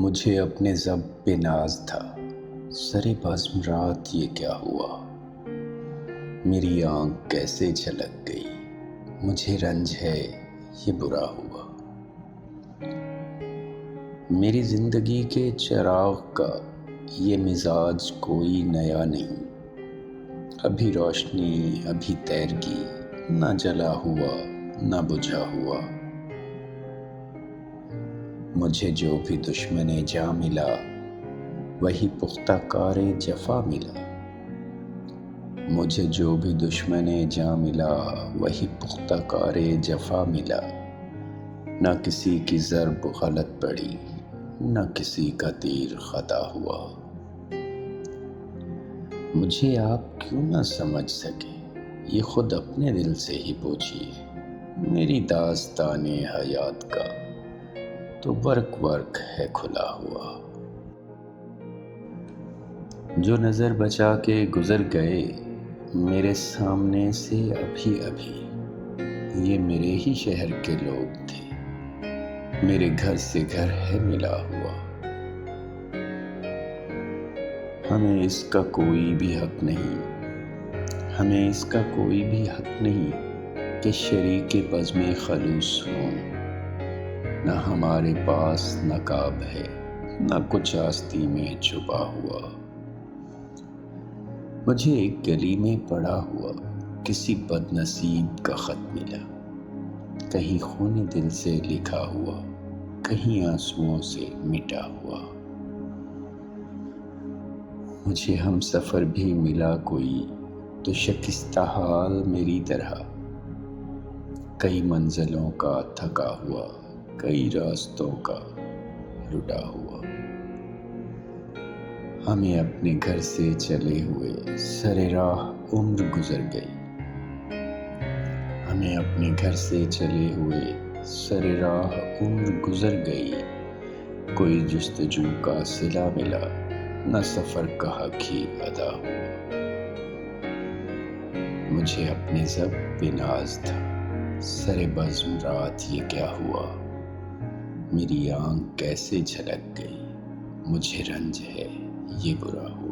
مجھے اپنے ضب پہ ناز تھا، سرِ بزم رات یہ کیا ہوا؟ میری آنکھ کیسے جھلک گئی، مجھے رنج ہے یہ برا ہوا۔ میری زندگی کے چراغ کا یہ مزاج کوئی نیا نہیں، ابھی روشنی ابھی تیرگی، نہ جلا ہوا نہ بجھا ہوا۔ مجھے جو بھی دشمن جاں ملا، وہی پختہ کار جفا ملا۔ مجھے جو بھی دشمن جاں ملا، وہی پختہ کار جفا ملا۔ نہ کسی کی ضرب غلط پڑی، نہ کسی کا تیر خطا ہوا۔ مجھے آپ کیوں نہ سمجھ سکے، یہ خود اپنے دل سے ہی پوچھیے۔ میری داستان حیات کا تو ورق ورق ہے کھلا ہوا۔ جو نظر بچا کے گزر گئے میرے سامنے سے ابھی ابھی، یہ میرے ہی شہر کے لوگ تھے، میرے گھر سے گھر ہے ملا ہوا۔ ہمیں اس کا کوئی بھی حق نہیں، ہمیں اس کا کوئی بھی حق نہیں کہ شریک بزم خلوص ہوں۔ نہ ہمارے پاس نقاب ہے، نہ کچھ آستی میں چھپا ہوا۔ مجھے ایک گلی میں پڑا ہوا کسی بد نصیب کا خط ملا، کہیں خون دل سے لکھا ہوا، کہیں آنسوؤں سے مٹا ہوا۔ مجھے ہم سفر بھی ملا کوئی تو شکستہ حال میری طرح، کئی منزلوں کا تھکا ہوا، کئی راستوں کا لٹا ہوا۔ ہمیں اپنے گھر سے چلے ہوئے سر راہ عمر گزر گئی، ہمیں اپنے گھر سے چلے ہوئے سر راہ عمر گزر گئی۔ کوئی جستجو کا صلہ ملا، نہ سفر کا حق ہی ادا ہوا۔ مجھے اپنے ضب پہ ناز تھا، سر بزم رات یہ کیا ہوا؟ میری آنکھ کیسے جھلک گئی، مجھے رنج ہے یہ برا ہوا۔